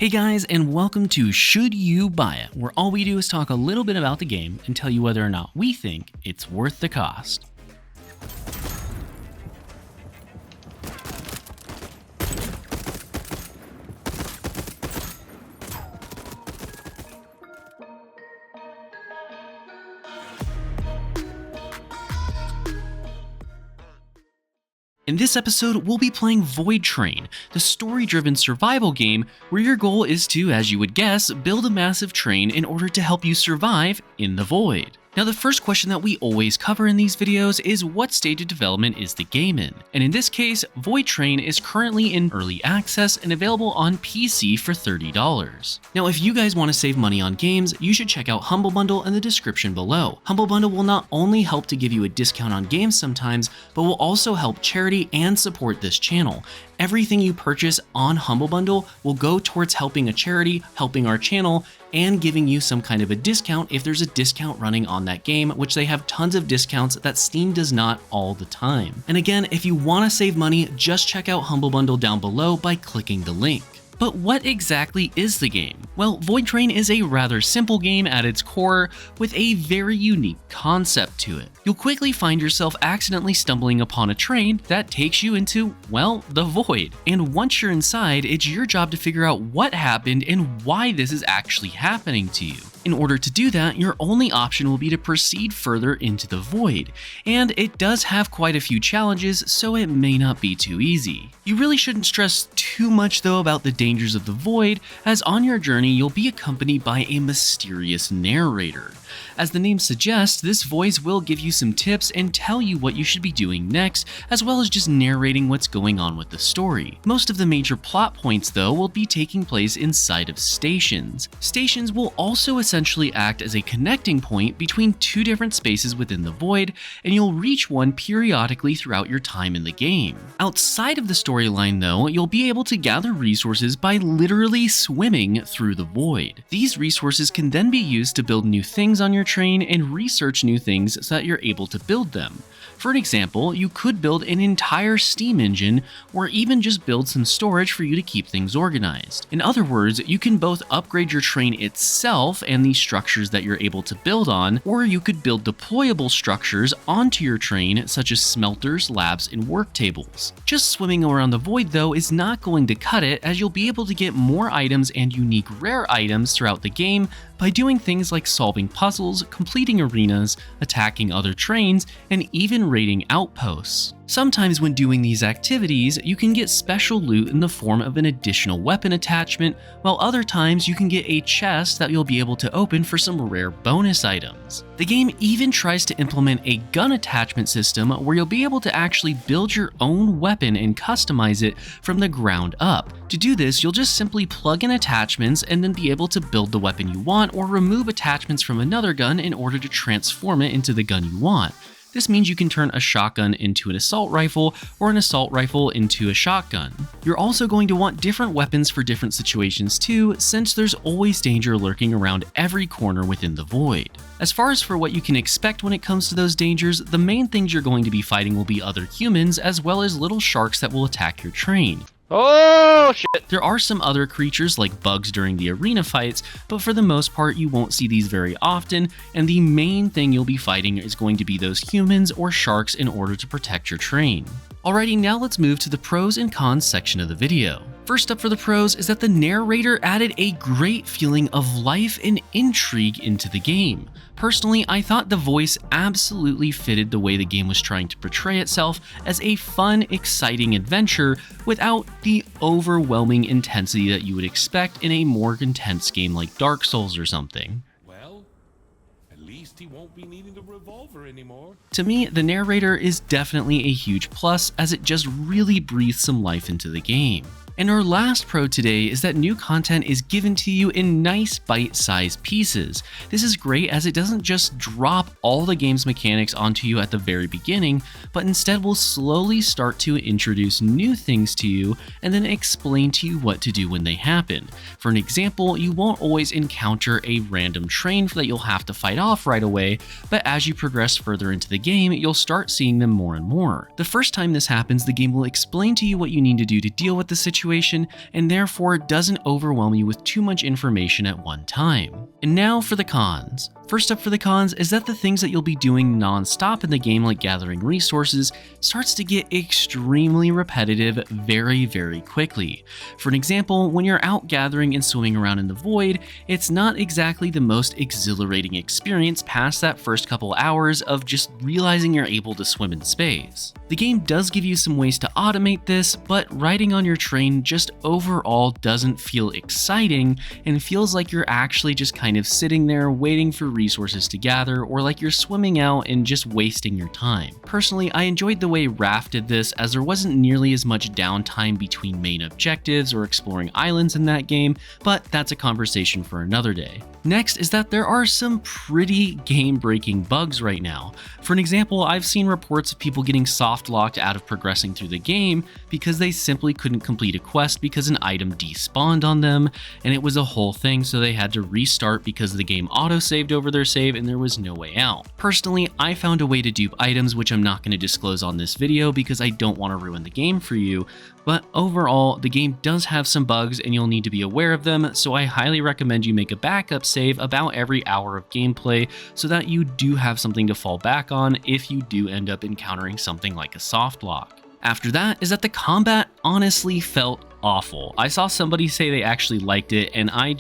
Hey guys, and welcome to Should You Buy It, where all we do is talk a little bit about the game and tell you whether or not we think it's worth the cost. In this episode, we'll be playing Voidtrain, the story-driven survival game where your goal is to, as you would guess, build a massive train in order to help you survive in the void. Now, the first question that we always cover in these videos is what stage of development is the game in? And in this case, Voidtrain is currently in early access and available on PC for $30. Now, if you guys want to save money on games, you should check out Humble Bundle in the description below. Humble Bundle will not only help to give you a discount on games sometimes, but will also help charity and support this channel. Everything you purchase on Humble Bundle will go towards helping a charity, helping our channel, and giving you some kind of a discount if there's a discount running on that game, which they have tons of discounts that Steam does not all the time. And again, if you want to save money, just check out Humble Bundle down below by clicking the link. But what exactly is the game? Well, Voidtrain is a rather simple game at its core with a very unique concept to it. You'll quickly find yourself accidentally stumbling upon a train that takes you into, well, the void. And once you're inside, it's your job to figure out what happened and why this is actually happening to you. In order to do that, your only option will be to proceed further into the void, and it does have quite a few challenges, so it may not be too easy. You really shouldn't stress too much though about the dangers of the void, as on your journey you'll be accompanied by a mysterious narrator. As the name suggests, this voice will give you some tips and tell you what you should be doing next, as well as just narrating what's going on with the story. Most of the major plot points, though, will be taking place inside of stations. Stations will also essentially act as a connecting point between two different spaces within the void, and you'll reach one periodically throughout your time in the game. Outside of the storyline, though, you'll be able to gather resources by literally swimming through the void. These resources can then be used to build new things on your train and research new things so that you're able to build them. For an example, you could build an entire steam engine or even just build some storage for you to keep things organized. In other words, you can both upgrade your train itself and the structures that you're able to build on, or you could build deployable structures onto your train such as smelters, labs, and work tables. Just swimming around the void though is not going to cut it, as you'll be able to get more items and unique rare items throughout the game by doing things like solving puzzles, completing arenas, attacking other trains, and even raiding outposts. Sometimes when doing these activities, you can get special loot in the form of an additional weapon attachment, while other times you can get a chest that you'll be able to open for some rare bonus items. The game even tries to implement a gun attachment system where you'll be able to actually build your own weapon and customize it from the ground up. To do this, you'll just simply plug in attachments and then be able to build the weapon you want or remove attachments from another gun in order to transform it into the gun you want. This means you can turn a shotgun into an assault rifle or an assault rifle into a shotgun. You're also going to want different weapons for different situations too, since there's always danger lurking around every corner within the void. As far as for what you can expect when it comes to those dangers, the main things you're going to be fighting will be other humans as well as little sharks that will attack your train. Oh shit! There are some other creatures like bugs during the arena fights, but for the most part you won't see these very often, and the main thing you'll be fighting is going to be those humans or sharks in order to protect your train. Alrighty, now let's move to the pros and cons section of the video. First up for the pros is that the narrator added a great feeling of life and intrigue into the game. Personally, I thought the voice absolutely fitted the way the game was trying to portray itself as a fun, exciting adventure without the overwhelming intensity that you would expect in a more intense game like Dark Souls or something. Well, at least he won't be needing a revolver anymore. To me, the narrator is definitely a huge plus, as it just really breathes some life into the game. And our last pro today is that new content is given to you in nice bite-sized pieces. This is great as it doesn't just drop all the game's mechanics onto you at the very beginning, but instead will slowly start to introduce new things to you and then explain to you what to do when they happen. For an example, you won't always encounter a random train that you'll have to fight off right away, but as you progress further into the game, you'll start seeing them more and more. The first time this happens, the game will explain to you what you need to do to deal with the situation situation and therefore doesn't overwhelm you with too much information at one time. And now for the cons. First up for the cons is that the things that you'll be doing non-stop in the game, like gathering resources, starts to get extremely repetitive very quickly. For an example, when you're out gathering and swimming around in the void, it's not exactly the most exhilarating experience past that first couple hours of just realizing you're able to swim in space. The game does give you some ways to automate this, but riding on your train just overall doesn't feel exciting and feels like you're actually just kind of sitting there waiting for resources to gather, or like you're swimming out and just wasting your time. Personally, I enjoyed the way Raft did this, as there wasn't nearly as much downtime between main objectives or exploring islands in that game, but that's a conversation for another day. Next is that there are some pretty game-breaking bugs right now. For an example, I've seen reports of people getting soft-locked out of progressing through the game because they simply couldn't complete a quest because an item despawned on them, and it was a whole thing, so they had to restart because the game auto-saved over their save and there was no way out. Personally, I found a way to dupe items, which I'm not going to disclose on this video because I don't want to ruin the game for you, but overall, the game does have some bugs and you'll need to be aware of them, so I highly recommend you make a backup save about every hour of gameplay so that you do have something to fall back on if you do end up encountering something like a soft lock. After that is that the combat honestly felt awful. I saw somebody say they actually liked it, and I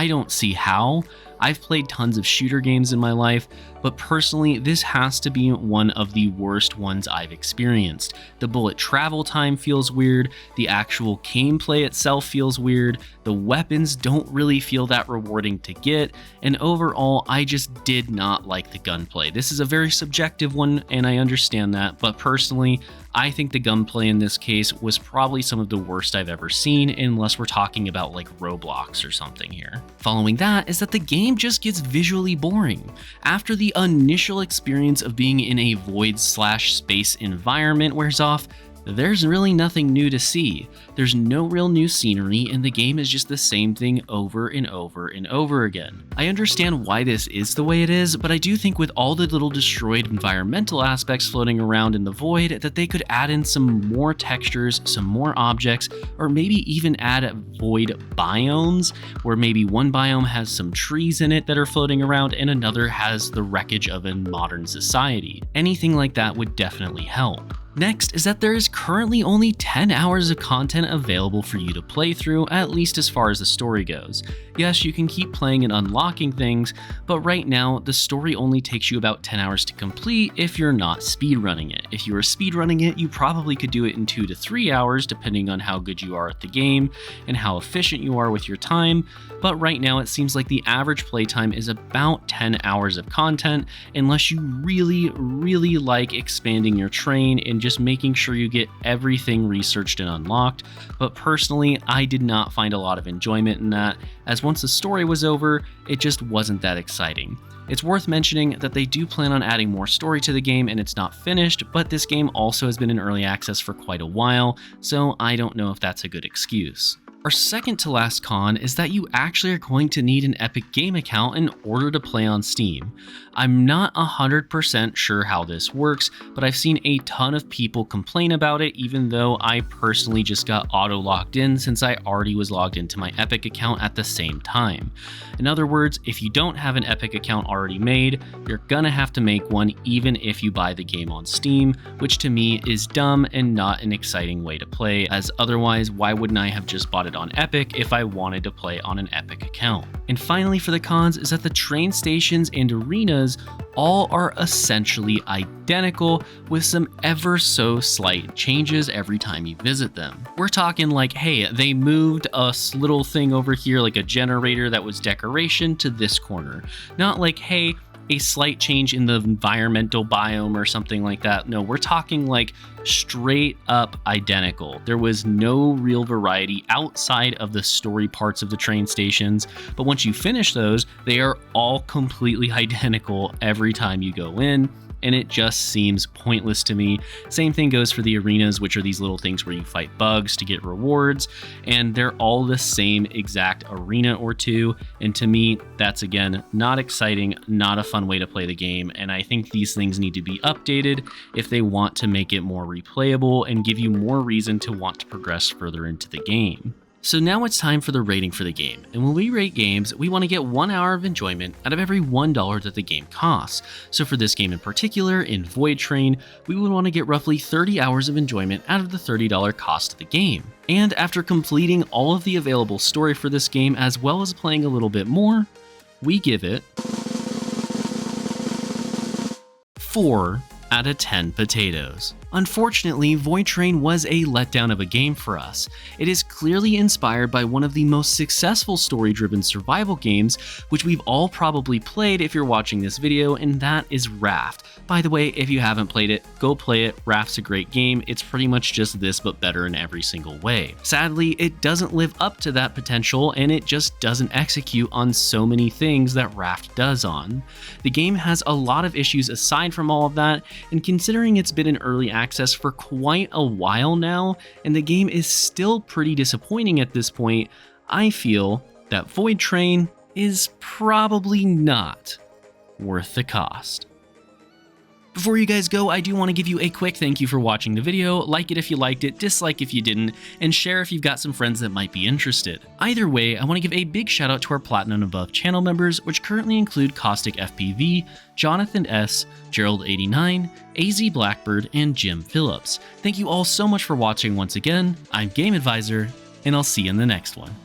don't see how. I've played tons of shooter games in my life, but personally, this has to be one of the worst ones I've experienced. The bullet travel time feels weird, the actual gameplay itself feels weird, the weapons don't really feel that rewarding to get, and overall, I just did not like the gunplay. This is a very subjective one, and I understand that, but personally, I think the gunplay in this case was probably some of the worst I've ever seen, unless we're talking about like Roblox or something here. Following that is that the game just gets visually boring. After the initial experience of being in a void/space environment wears off, there's really nothing new to see. There's no real new scenery, and the game is just the same thing over and over again. I understand why this is the way it is, but I do think with all the little destroyed environmental aspects floating around in the void, that they could add in some more textures, some more objects, or maybe even add void biomes, where maybe one biome has some trees in it that are floating around and another has the wreckage of a modern society. Anything like that would definitely help. Next is that there is currently only 10 hours of content available for you to play through, at least as far as the story goes. Yes, you can keep playing and unlocking things, but right now, the story only takes you about 10 hours to complete if you're not speedrunning it. If you are speedrunning it, you probably could do it in 2 to 3 hours, depending on how good you are at the game and how efficient you are with your time, but right now it seems like the average playtime is about 10 hours of content, unless you really like expanding your train and just making sure you get everything researched and unlocked. But personally, I did not find a lot of enjoyment in that, as once the story was over, it just wasn't that exciting. It's worth mentioning that they do plan on adding more story to the game and it's not finished, but this game also has been in early access for quite a while, so I don't know if that's a good excuse. Our second to last con is that you actually are going to need an Epic Game account in order to play on Steam. I'm not 100% sure how this works, but I've seen a ton of people complain about it, even though I personally just got auto-logged in since I already was logged into my Epic account at the same time. In other words, if you don't have an Epic account already made, you're gonna have to make one even if you buy the game on Steam, which to me is dumb and not an exciting way to play, as otherwise why wouldn't I have just bought it on Epic if I wanted to play on an Epic account? And finally for the cons is that the train stations and arenas all are essentially identical, with some ever so slight changes every time you visit them. We're talking like, hey, they moved a little thing over here, like a generator that was decoration, to this corner. Not like, hey, a slight change in the environmental biome or something like that. No, we're talking like straight up identical. There was no real variety outside of the story parts of the train stations, but once you finish those, they are all completely identical every time you go in. and it just seems pointless to me. Same thing goes for the arenas, which are these little things where you fight bugs to get rewards, and they're all the same exact arena or two, and to me, that's again, not exciting, not a fun way to play the game, and I think these things need to be updated if they want to make it more replayable and give you more reason to want to progress further into the game. So now it's time for the rating for the game, and when we rate games, we want to get 1 hour of enjoyment out of every $1 that the game costs. So for this game in particular, in Voidtrain, we would want to get roughly 30 hours of enjoyment out of the $30 cost of the game. And after completing all of the available story for this game, as well as playing a little bit more, we give it 4 out of 10 potatoes. Unfortunately, Voidtrain was a letdown of a game for us. It is clearly inspired by one of the most successful story-driven survival games, which we've all probably played if you're watching this video, and that is Raft. By the way, if you haven't played it, go play it. Raft's a great game. It's pretty much just this, but better in every single way. Sadly, it doesn't live up to that potential, and it just doesn't execute on so many things that Raft does on. The game has a lot of issues aside from all of that, and considering it's been in early access for quite a while now, and the game is still pretty disappointing at this point, I feel that Voidtrain is probably not worth the cost. Before you guys go, I do want to give you a quick thank you for watching the video. Like it if you liked it, dislike if you didn't, and share if you've got some friends that might be interested. Either way, I want to give a big shout out to our Platinum and Above channel members, which currently include Caustic FPV, Jonathan S, Gerald89, AZ Blackbird, and Jim Phillips. Thank you all so much for watching once again. I'm Game Advisor, and I'll see you in the next one.